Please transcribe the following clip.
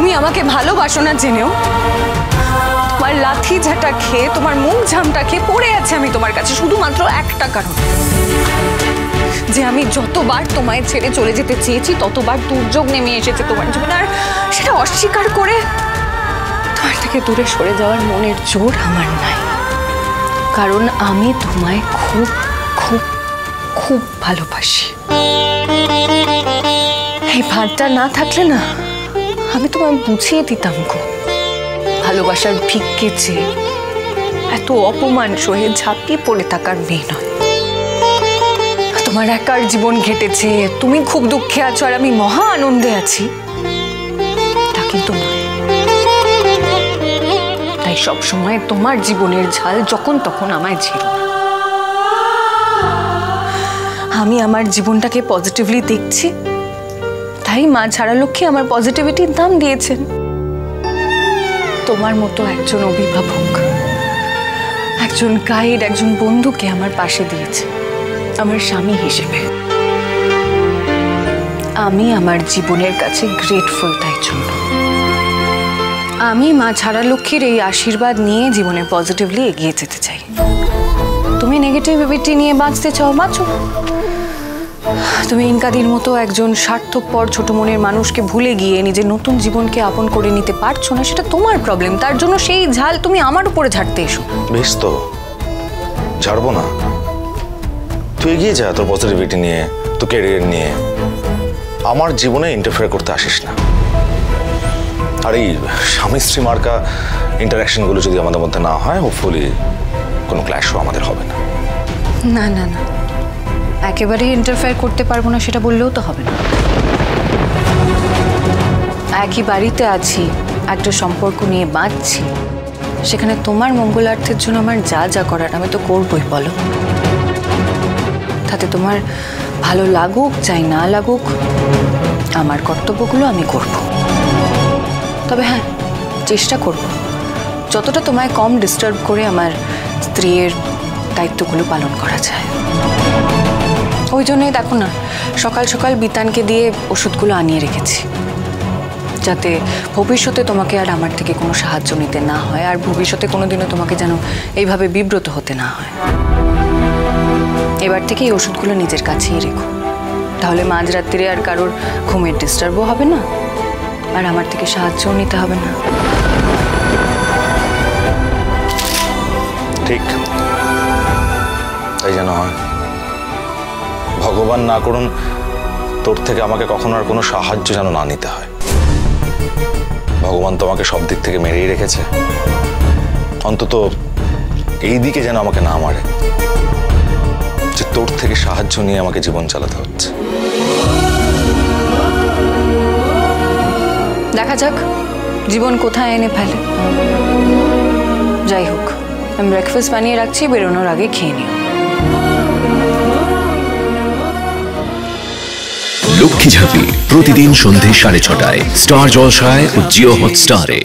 তুমি আমাকে ভালোবাসো না জেনেও তোমার লাথি ঝাঁটা খেয়ে, তোমার মুখ ঝামটা খেয়ে পড়ে আছে আমি তোমার কাছে শুধুমাত্র একটা কারণ, যে আমি যতবার তোমায় ছেড়ে চলে যেতে চেয়েছি ততবার দুর্যোগ নেমে এসেছে তোমার জীবনে, আর সেটা অস্বীকার করে তোমার থেকে দূরে সরে যাওয়ার মনের জোর আমার নাই। কারণ আমি তোমায় খুব খুব খুব ভালোবাসি। এই ভাতটা না থাকলে না আমি তোমায় বুঝিয়ে দিতাম গো, ভালোবাসার ভিক্ষে চেয়ে এত অপমান সহে ঝাঁপিয়ে পড়ে থাকার মেয়ে নয়। তোমার একার জীবন ঘেটেছে, তুমি খুব দুঃখে আছো আর আমি মহা আনন্দে আছি, তা কিন্তু নয়। তাই সব সময় তোমার জীবনের ঝাল যখন তখন আমায় ঝেড়ো না। আমি আমার জীবনটাকে পজিটিভলি দেখছি, তাই মা ছাড়ালক্ষ্মী আমার পজিটিভিটির দাম দিয়েছেন। তোমার মতো একজন অভিভাবক, একজন গাইড, একজন বন্ধুকে আমার পাশে দিয়েছে আমার স্বামী হিসেবে। আমি আমার জীবনের কাছে গ্রেটফুল তাই জন্য। আমি মা ছাড়ালক্ষ্মীর এই আশীর্বাদ নিয়ে জীবনে পজিটিভলি এগিয়ে যেতে চাই। তুমি নেগেটিভিটি নিয়ে বাঁচতে চাও, বাঁচো। তুমি ইনকাদির মতো একজন স্বার্থপর ছোট মনের মানুষকে ভুলে গিয়ে নিজের নতুন জীবনকে আপন করে নিতে পারছো না, সেটা তোমার প্রবলেম। তার জন্য সেই ঝাল তুমি আমার উপরে ঝাড়তে এসো। বেশ তো, ঝাড়বো না। তুই এগিয়ে যা তোর পজিটিভিটি নিয়ে, তোর ক্যারিয়ার নিয়ে। আমার জীবনে ইন্টারফেয়ার করতে আসিস না। আর এই স্বামী স্ত্রী মার্কা ইন্টারাকশনগুলো যদি আমাদের মধ্যে না হয়, হোপফুলি কোনো ক্ল্যাশও আমাদের হবে না। না না না, একেবারেই ইন্টারফেয়ার করতে পারবো না সেটা বললেও তো হবে না। একই বাড়িতে আছি, একটা সম্পর্ক নিয়ে বাঁচছি, সেখানে তোমার মঙ্গলার্থের জন্য আমার যা যা করার আমি তো করবই, বলো। তাতে তোমার ভালো লাগুক চাই না লাগুক, আমার কর্তব্যগুলো আমি করব। তবে হ্যাঁ, চেষ্টা করব যতটা তোমায় কম ডিস্টার্ব করে আমার স্ত্রীর দায়িত্বগুলো পালন করা যায়। ওই জন্যই দেখো না, সকাল সকাল বিতানকে দিয়ে ওষুধগুলো আনিয়ে রেখেছি, যাতে ভবিষ্যতে তোমাকে আর আমার থেকে কোনো সাহায্য নিতে না হয়, আর ভবিষ্যতে কোনোদিনও তোমাকে যেন এইভাবে বিব্রত হতে না হয়। এবার থেকে এই ওষুধগুলো নিজের কাছেই রেখো, তাহলে মাঝরাত্রিরে আর কারোর ঘুমের ডিস্টার্বও হবে না, আর আমার থেকে সাহায্যও নিতে হবে না। ঠিক তাই যেন হয়। ভগবান না করুন তোর থেকে আমাকে কখনো আর কোনো সাহায্য যেন না নিতে হয়। ভগবান তোমাকে সব দিক থেকে মেরেই রেখেছে, অন্তত এই দিকে যেন আমাকে না মারে, যে তোর থেকে সাহায্য নিয়ে আমাকে জীবন চালাতে হচ্ছে। দেখা যাক জীবন কোথায় এনে ফেলে। যাই হোক, আমি ব্রেকফাস্ট বানিয়ে রাখছি, বেরোনোর আগে খেয়ে নিও। লক্ষ্মী ঝাঁপি প্রতিদিন সন্ধে 6:30টায় স্টার জলসায় ও জিও হটস্টারে।